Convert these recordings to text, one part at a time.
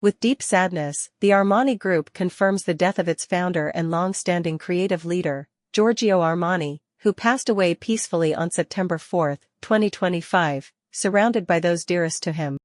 With deep sadness, the Armani Group confirms the death of its founder and long-standing creative leader, Giorgio Armani, who passed away peacefully on September 4, 2025, surrounded by those dearest to him.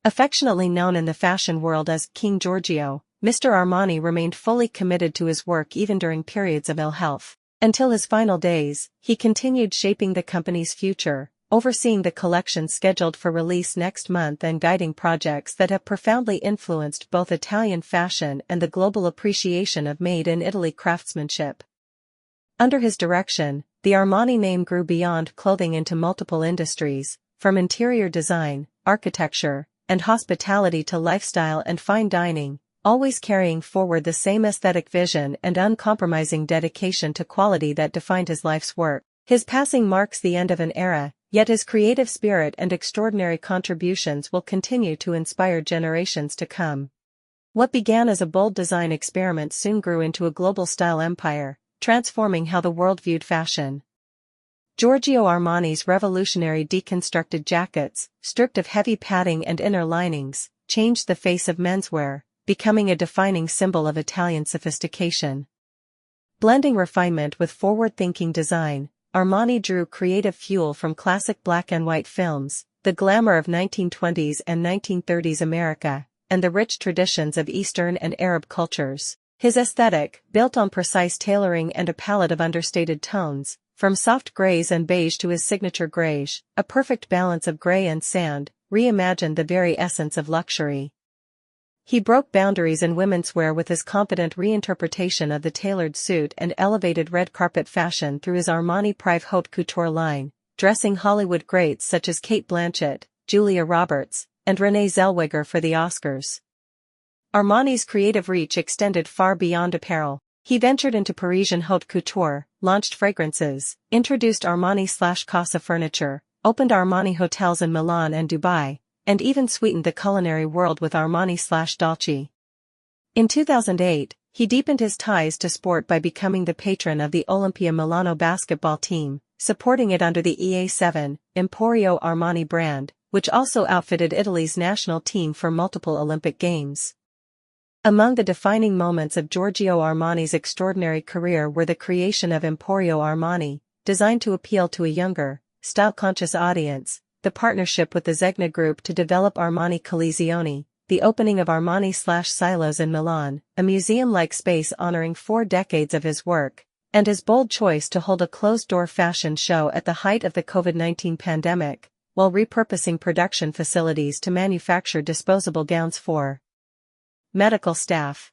Affectionately known in the fashion world as King Giorgio, Mr. Armani remained fully committed to his work even during periods of ill health. Until his final days, he continued shaping the company's future, overseeing the collection scheduled for release next month and guiding projects that have profoundly influenced both Italian fashion and the global appreciation of made-in-Italy craftsmanship. Under his direction, the Armani name grew beyond clothing into multiple industries, from interior design, architecture, and hospitality to lifestyle and fine dining, always carrying forward the same aesthetic vision and uncompromising dedication to quality that defined his life's work. His passing marks the end of an era, yet his creative spirit and extraordinary contributions will continue to inspire generations to come. What began as a bold design experiment soon grew into a global style empire, transforming how the world viewed fashion. Giorgio Armani's revolutionary deconstructed jackets, stripped of heavy padding and inner linings, changed the face of menswear, becoming a defining symbol of Italian sophistication. Blending refinement with forward-thinking design, Armani drew creative fuel from classic black and white films, the glamour of 1920s and 1930s America, and the rich traditions of Eastern and Arab cultures. His aesthetic, built on precise tailoring and a palette of understated tones, from soft grays and beige to his signature greige, a perfect balance of gray and sand, reimagined the very essence of luxury. He broke boundaries in women's wear with his confident reinterpretation of the tailored suit and elevated red carpet fashion through his Armani Prive Haute Couture line, dressing Hollywood greats such as Cate Blanchett, Julia Roberts, and Renee Zellweger for the Oscars. Armani's creative reach extended far beyond apparel. He ventured into Parisian haute couture, launched fragrances, introduced Armani/Casa furniture, opened Armani hotels in Milan and Dubai, and even sweetened the culinary world with Armani/Dolce. In 2008, he deepened his ties to sport by becoming the patron of the Olimpia Milano basketball team, supporting it under the EA7, Emporio Armani brand, which also outfitted Italy's national team for multiple Olympic Games. Among the defining moments of Giorgio Armani's extraordinary career were the creation of Emporio Armani, designed to appeal to a younger, style-conscious audience, the partnership with the Zegna Group to develop Armani Collezioni, the opening of Armani/Silos in Milan, a museum-like space honoring 4 decades of his work, and his bold choice to hold a closed-door fashion show at the height of the COVID-19 pandemic, while repurposing production facilities to manufacture disposable gowns for medical staff.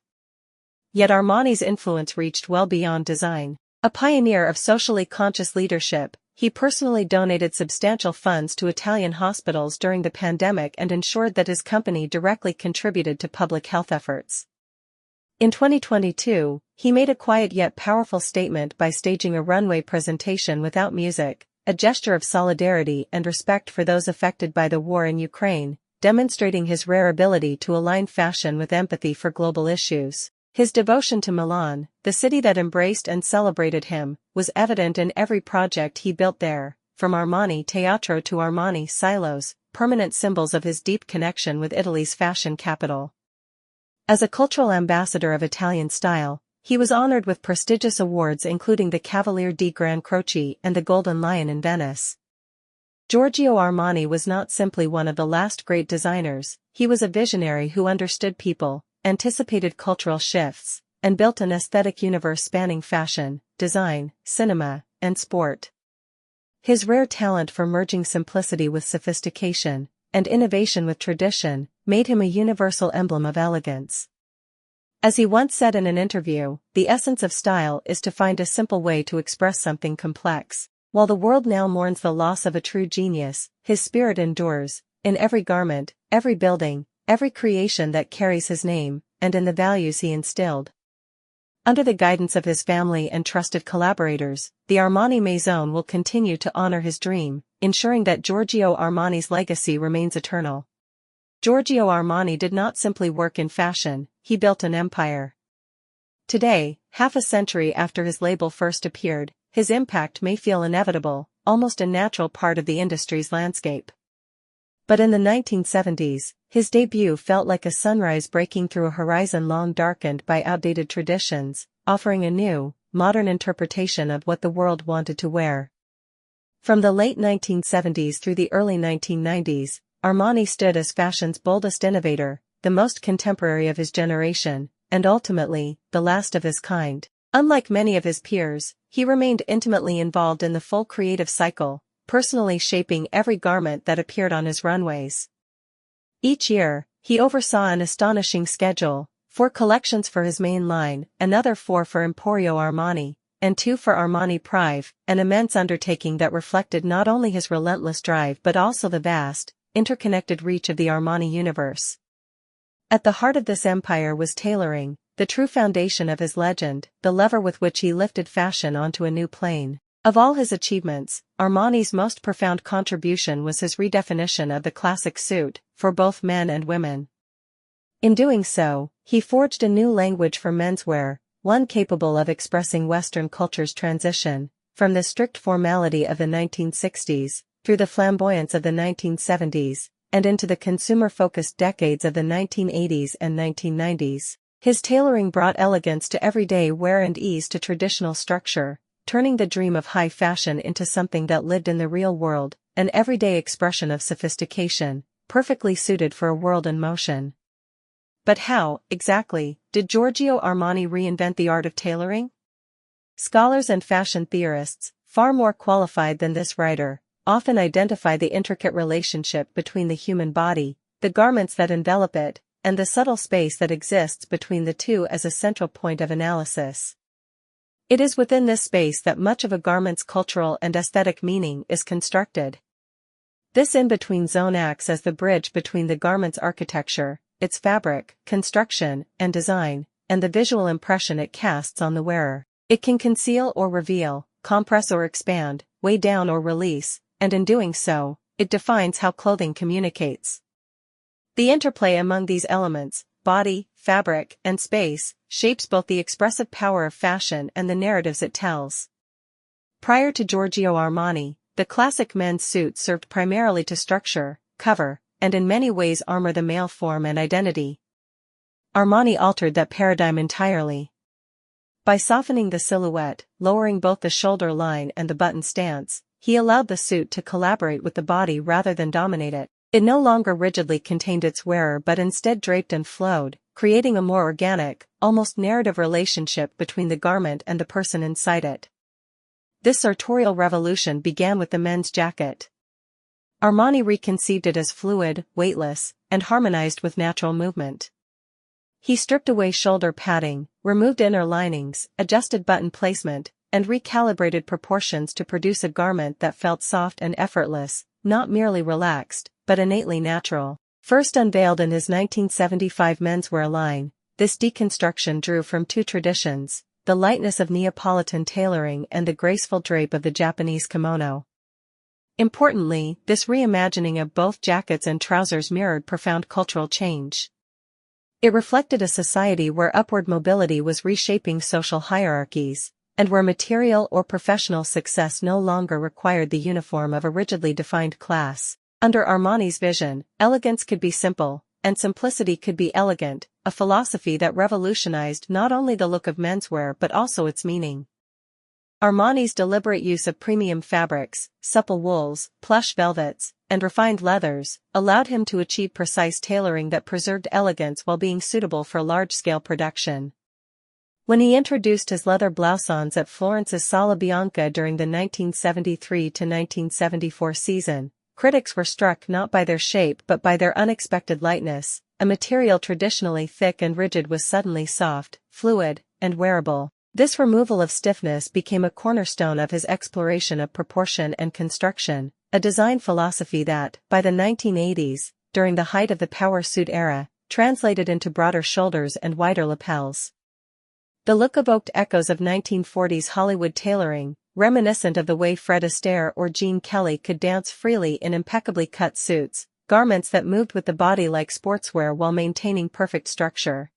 Yet Armani's influence reached well beyond design. A pioneer of socially conscious leadership, he personally donated substantial funds to Italian hospitals during the pandemic and ensured that his company directly contributed to public health efforts. In 2022, he made a quiet yet powerful statement by staging a runway presentation without music, a gesture of solidarity and respect for those affected by the war in Ukraine, demonstrating his rare ability to align fashion with empathy for global issues. His devotion to Milan, the city that embraced and celebrated him, was evident in every project he built there, from Armani Teatro to Armani Silos, permanent symbols of his deep connection with Italy's fashion capital. As a cultural ambassador of Italian style, he was honored with prestigious awards including the Cavaliere di Gran Croce and the Golden Lion in Venice. Giorgio Armani was not simply one of the last great designers, he was a visionary who understood people, anticipated cultural shifts, and built an aesthetic universe spanning fashion, design, cinema, and sport. His rare talent for merging simplicity with sophistication, and innovation with tradition, made him a universal emblem of elegance. As he once said in an interview, the essence of style is to find a simple way to express something complex. While the world now mourns the loss of a true genius, his spirit endures, in every garment, every building, every creation that carries his name, and in the values he instilled. Under the guidance of his family and trusted collaborators, the Armani Maison will continue to honor his dream, ensuring that Giorgio Armani's legacy remains eternal. Giorgio Armani did not simply work in fashion, he built an empire. Today, half a century after his label first appeared, his impact may feel inevitable, almost a natural part of the industry's landscape. But in the 1970s, his debut felt like a sunrise breaking through a horizon long darkened by outdated traditions, offering a new, modern interpretation of what the world wanted to wear. From the late 1970s through the early 1990s, Armani stood as fashion's boldest innovator, the most contemporary of his generation, and ultimately, the last of his kind. Unlike many of his peers, he remained intimately involved in the full creative cycle, personally shaping every garment that appeared on his runways. Each year, he oversaw an astonishing schedule, 4 collections for his main line, another 4 for Emporio Armani, and 2 for Armani Prive, an immense undertaking that reflected not only his relentless drive but also the vast, interconnected reach of the Armani universe. At the heart of this empire was tailoring, the true foundation of his legend, the lever with which he lifted fashion onto a new plane. Of all his achievements, Armani's most profound contribution was his redefinition of the classic suit, for both men and women. In doing so, he forged a new language for menswear, one capable of expressing Western culture's transition, from the strict formality of the 1960s, through the flamboyance of the 1970s, and into the consumer-focused decades of the 1980s and 1990s. His tailoring brought elegance to everyday wear and ease to traditional structure, turning the dream of high fashion into something that lived in the real world, an everyday expression of sophistication, perfectly suited for a world in motion. But how, exactly, did Giorgio Armani reinvent the art of tailoring? Scholars and fashion theorists, far more qualified than this writer, often identify the intricate relationship between the human body, the garments that envelop it, and the subtle space that exists between the two as a central point of analysis. It is within this space that much of a garment's cultural and aesthetic meaning is constructed. This in-between zone acts as the bridge between the garment's architecture, its fabric, construction, and design, and the visual impression it casts on the wearer. It can conceal or reveal, compress or expand, weigh down or release, and in doing so, it defines how clothing communicates. The interplay among these elements, body, fabric, and space, shapes both the expressive power of fashion and the narratives it tells. Prior to Giorgio Armani, the classic men's suit served primarily to structure, cover, and in many ways armor the male form and identity. Armani altered that paradigm entirely. By softening the silhouette, lowering both the shoulder line and the button stance, he allowed the suit to collaborate with the body rather than dominate it. It no longer rigidly contained its wearer but instead draped and flowed, creating a more organic, almost narrative relationship between the garment and the person inside it. This sartorial revolution began with the men's jacket. Armani reconceived it as fluid, weightless, and harmonized with natural movement. He stripped away shoulder padding, removed inner linings, adjusted button placement, and recalibrated proportions to produce a garment that felt soft and effortless, not merely relaxed, but innately natural. First unveiled in his 1975 menswear line, this deconstruction drew from 2 traditions, the lightness of Neapolitan tailoring and the graceful drape of the Japanese kimono. Importantly, this reimagining of both jackets and trousers mirrored profound cultural change. It reflected a society where upward mobility was reshaping social hierarchies, and where material or professional success no longer required the uniform of a rigidly defined class. Under Armani's vision, elegance could be simple, and simplicity could be elegant, a philosophy that revolutionized not only the look of menswear but also its meaning. Armani's deliberate use of premium fabrics, supple wools, plush velvets, and refined leathers, allowed him to achieve precise tailoring that preserved elegance while being suitable for large-scale production. When he introduced his leather blousons at Florence's Sala Bianca during the 1973-1974 season, critics were struck not by their shape but by their unexpected lightness. A material traditionally thick and rigid was suddenly soft, fluid, and wearable. This removal of stiffness became a cornerstone of his exploration of proportion and construction, a design philosophy that, by the 1980s, during the height of the power suit era, translated into broader shoulders and wider lapels. The look evoked echoes of 1940s Hollywood tailoring, reminiscent of the way Fred Astaire or Gene Kelly could dance freely in impeccably cut suits, garments that moved with the body like sportswear while maintaining perfect structure.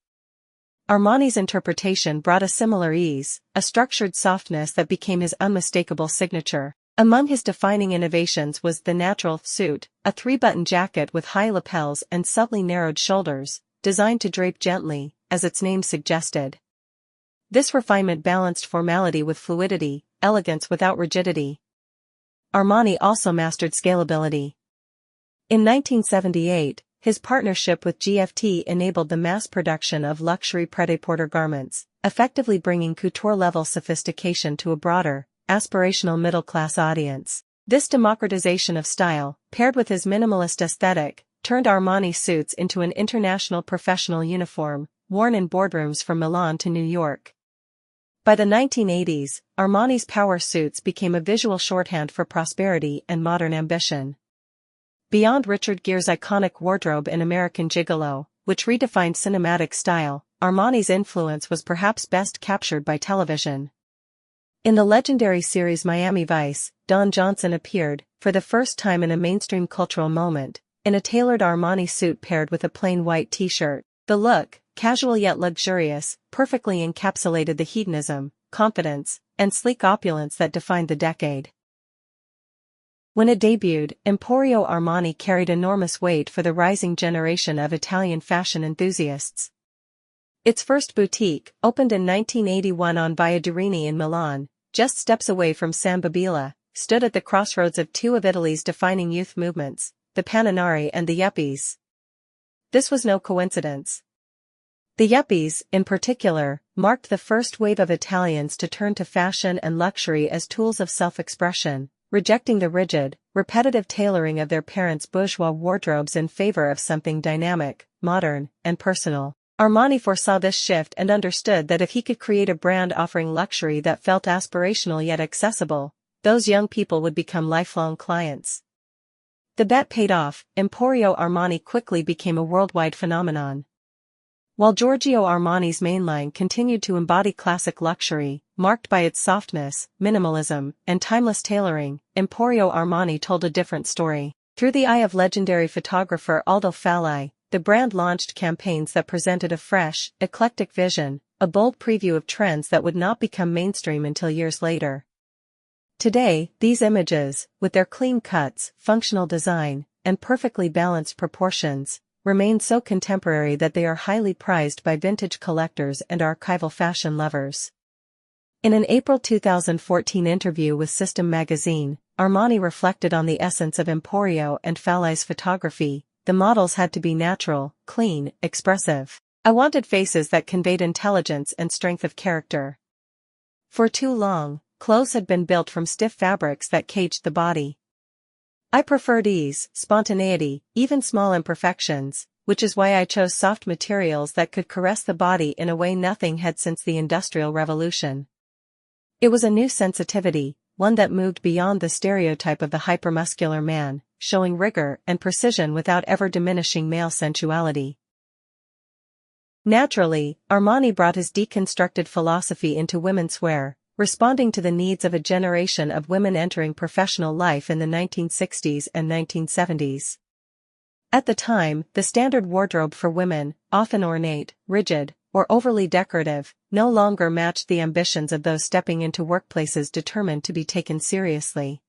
Armani's interpretation brought a similar ease, a structured softness that became his unmistakable signature. Among his defining innovations was the natural suit, a three-button jacket with high lapels and subtly narrowed shoulders, designed to drape gently, as its name suggested. This refinement balanced formality with fluidity, elegance without rigidity. Armani also mastered scalability. In 1978, his partnership with GFT enabled the mass production of luxury prêt-à-porter garments, effectively bringing couture-level sophistication to a broader, aspirational middle-class audience. This democratization of style, paired with his minimalist aesthetic, turned Armani suits into an international professional uniform, worn in boardrooms from Milan to New York. By the 1980s, Armani's power suits became a visual shorthand for prosperity and modern ambition. Beyond Richard Gere's iconic wardrobe in American Gigolo, which redefined cinematic style, Armani's influence was perhaps best captured by television. In the legendary series Miami Vice, Don Johnson appeared, for the first time in a mainstream cultural moment, in a tailored Armani suit paired with a plain white t-shirt. The look, casual yet luxurious, perfectly encapsulated the hedonism, confidence, and sleek opulence that defined the decade. When it debuted, Emporio Armani carried enormous weight for the rising generation of Italian fashion enthusiasts. Its first boutique, opened in 1981 on Via Durini in Milan, just steps away from San Babila, stood at the crossroads of two of Italy's defining youth movements, the Paninari and the Yuppies. This was no coincidence. The Yuppies, in particular, marked the first wave of Italians to turn to fashion and luxury as tools of self-expression, rejecting the rigid, repetitive tailoring of their parents' bourgeois wardrobes in favor of something dynamic, modern, and personal. Armani foresaw this shift and understood that if he could create a brand offering luxury that felt aspirational yet accessible, those young people would become lifelong clients. The bet paid off. Emporio Armani quickly became a worldwide phenomenon. While Giorgio Armani's mainline continued to embody classic luxury, marked by its softness, minimalism, and timeless tailoring, Emporio Armani told a different story. Through the eye of legendary photographer Aldo Falli, the brand launched campaigns that presented a fresh, eclectic vision, a bold preview of trends that would not become mainstream until years later. Today, these images, with their clean cuts, functional design, and perfectly balanced proportions, remain so contemporary that they are highly prized by vintage collectors and archival fashion lovers. In an April 2014 interview with System magazine, Armani reflected on the essence of Emporio and Falli's photography. The models had to be natural, clean, expressive. I wanted faces that conveyed intelligence and strength of character. For too long, clothes had been built from stiff fabrics that caged the body. I preferred ease, spontaneity, even small imperfections, which is why I chose soft materials that could caress the body in a way nothing had since the Industrial Revolution. It was a new sensitivity, one that moved beyond the stereotype of the hypermuscular man, showing rigor and precision without ever diminishing male sensuality. Naturally, Armani brought his deconstructed philosophy into womenswear, responding to the needs of a generation of women entering professional life in the 1960s and 1970s. At the time, the standard wardrobe for women, often ornate, rigid, or overly decorative, no longer matched the ambitions of those stepping into workplaces determined to be taken seriously.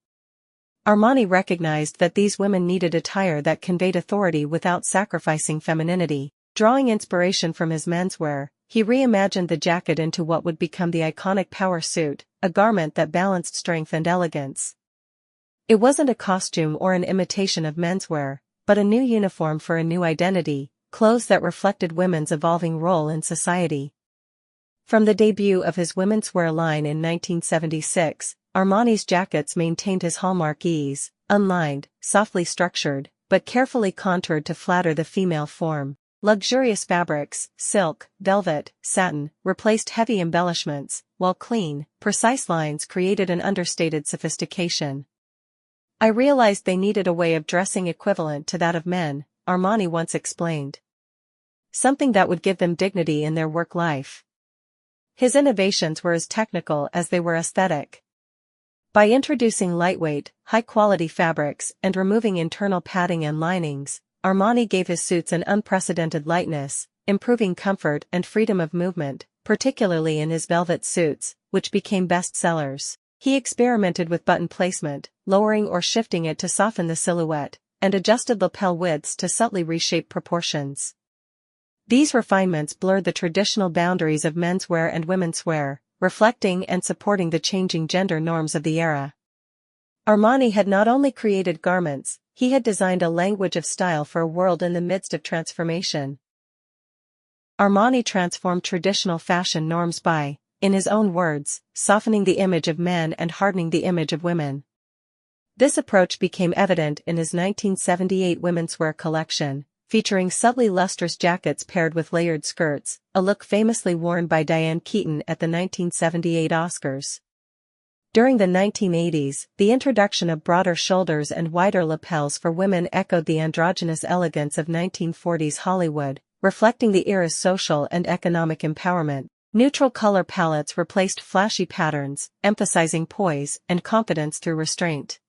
Armani recognized that these women needed attire that conveyed authority without sacrificing femininity. Drawing inspiration from his menswear, he reimagined the jacket into what would become the iconic power suit, a garment that balanced strength and elegance. It wasn't a costume or an imitation of menswear, but a new uniform for a new identity, clothes that reflected women's evolving role in society. From the debut of his womenswear line in 1976, Armani's jackets maintained his hallmark ease, unlined, softly structured, but carefully contoured to flatter the female form. Luxurious fabrics, silk, velvet, satin, replaced heavy embellishments, while clean, precise lines created an understated sophistication. I realized they needed a way of dressing equivalent to that of men, Armani once explained. Something that would give them dignity in their work life. His innovations were as technical as they were aesthetic. By introducing lightweight, high-quality fabrics and removing internal padding and linings, Armani gave his suits an unprecedented lightness, improving comfort and freedom of movement, particularly in his velvet suits, which became bestsellers. He experimented with button placement, lowering or shifting it to soften the silhouette, and adjusted lapel widths to subtly reshape proportions. These refinements blurred the traditional boundaries of menswear and womenswear, reflecting and supporting the changing gender norms of the era. Armani had not only created garments, he had designed a language of style for a world in the midst of transformation. Armani transformed traditional fashion norms by, in his own words, softening the image of men and hardening the image of women. This approach became evident in his 1978 womenswear collection, featuring subtly lustrous jackets paired with layered skirts, a look famously worn by Diane Keaton at the 1978 Oscars. During the 1980s, the introduction of broader shoulders and wider lapels for women echoed the androgynous elegance of 1940s Hollywood, reflecting the era's social and economic empowerment. Neutral color palettes replaced flashy patterns, emphasizing poise and confidence through restraint.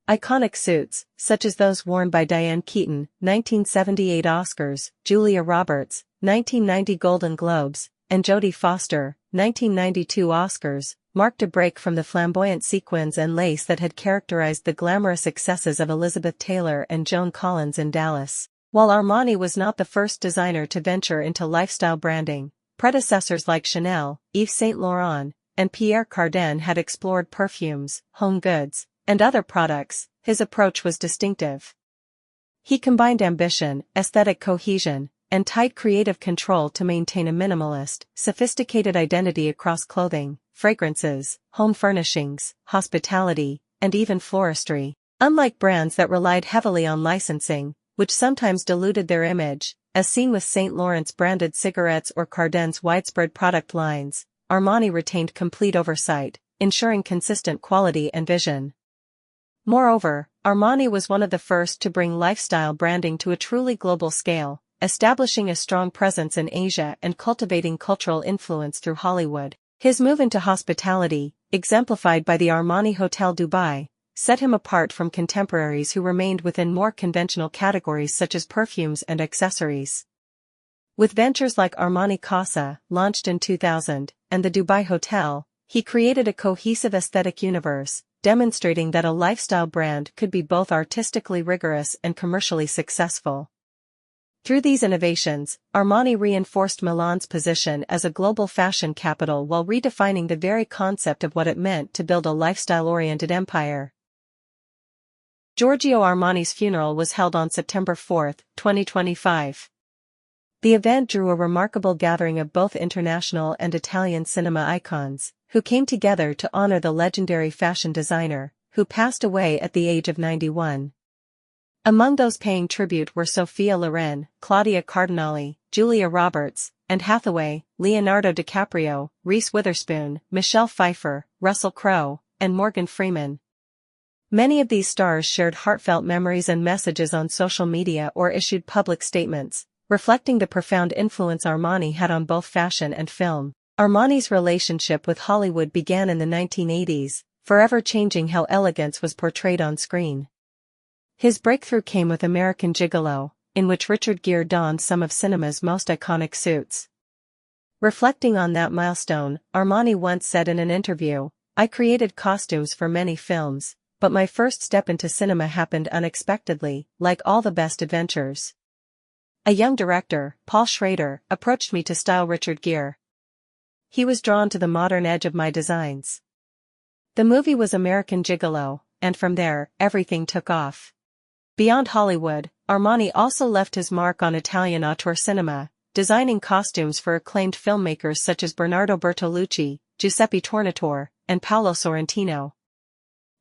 Iconic suits, such as those worn by Diane Keaton, 1978 Oscars, Julia Roberts, 1990 Golden Globes, and Jodie Foster, 1992 Oscars, marked a break from the flamboyant sequins and lace that had characterized the glamorous excesses of Elizabeth Taylor and Joan Collins in Dallas. While Armani was not the first designer to venture into lifestyle branding, predecessors like Chanel, Yves Saint Laurent, and Pierre Cardin had explored perfumes, home goods, and other products. His approach was distinctive. He combined ambition, aesthetic cohesion, and tight creative control to maintain a minimalist, sophisticated identity across clothing, fragrances, home furnishings, hospitality, and even floristry. Unlike brands that relied heavily on licensing, which sometimes diluted their image, as seen with Saint Laurent's branded cigarettes or Cardin's widespread product lines, Armani retained complete oversight, ensuring consistent quality and vision. Moreover, Armani was one of the first to bring lifestyle branding to a truly global scale, establishing a strong presence in Asia and cultivating cultural influence through Hollywood. His move into hospitality, exemplified by the Armani Hotel Dubai, set him apart from contemporaries who remained within more conventional categories such as perfumes and accessories. With ventures like Armani Casa, launched in 2000, and the Dubai Hotel, he created a cohesive aesthetic universe, demonstrating that a lifestyle brand could be both artistically rigorous and commercially successful. Through these innovations, Armani reinforced Milan's position as a global fashion capital while redefining the very concept of what it meant to build a lifestyle-oriented empire. Giorgio Armani's funeral was held on September 4, 2025. The event drew a remarkable gathering of both international and Italian cinema icons, who came together to honor the legendary fashion designer, who passed away at the age of 91. Among those paying tribute were Sophia Loren, Claudia Cardinali, Julia Roberts, Anne Hathaway, Leonardo DiCaprio, Reese Witherspoon, Michelle Pfeiffer, Russell Crowe, and Morgan Freeman. Many of these stars shared heartfelt memories and messages on social media or issued public statements, reflecting the profound influence Armani had on both fashion and film. Armani's relationship with Hollywood began in the 1980s, forever changing how elegance was portrayed on screen. His breakthrough came with American Gigolo, in which Richard Gere donned some of cinema's most iconic suits. Reflecting on that milestone, Armani once said in an interview, "I created costumes for many films, but my first step into cinema happened unexpectedly, like all the best adventures. A young director, Paul Schrader, approached me to style Richard Gere. He was drawn to the modern edge of my designs. The movie was American Gigolo, and from there, everything took off." Beyond Hollywood, Armani also left his mark on Italian auteur cinema, designing costumes for acclaimed filmmakers such as Bernardo Bertolucci, Giuseppe Tornatore, and Paolo Sorrentino.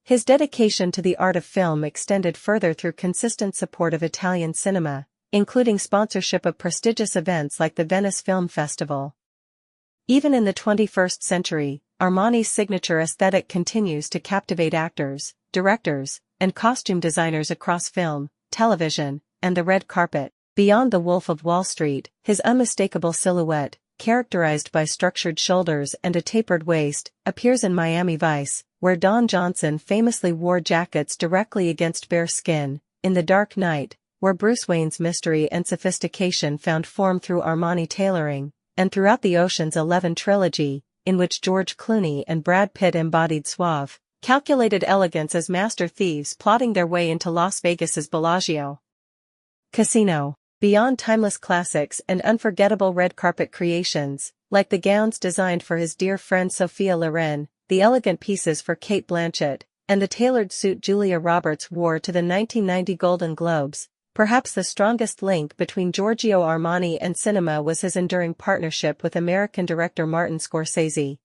His dedication to the art of film extended further through consistent support of Italian cinema, including sponsorship of prestigious events like the Venice Film Festival. Even in the 21st century, Armani's signature aesthetic continues to captivate actors, directors, and costume designers across film, television, and the red carpet. Beyond The Wolf of Wall Street, his unmistakable silhouette, characterized by structured shoulders and a tapered waist, appears in Miami Vice, where Don Johnson famously wore jackets directly against bare skin, in The Dark Knight, where Bruce Wayne's mystery and sophistication found form through Armani tailoring, and throughout the Ocean's 11 trilogy, in which George Clooney and Brad Pitt embodied suave, calculated elegance as master thieves plotting their way into Las Vegas's Bellagio Casino. Beyond timeless classics and unforgettable red carpet creations, like the gowns designed for his dear friend Sophia Loren, the elegant pieces for Cate Blanchett, and the tailored suit Julia Roberts wore to the 1990 Golden Globes, perhaps the strongest link between Giorgio Armani and cinema was his enduring partnership with American director Martin Scorsese.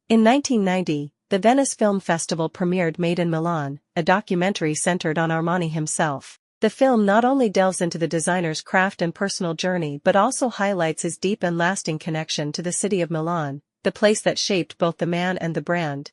In 1990, the Venice Film Festival premiered Made in Milan, a documentary centered on Armani himself. The film not only delves into the designer's craft and personal journey but also highlights his deep and lasting connection to the city of Milan, the place that shaped both the man and the brand.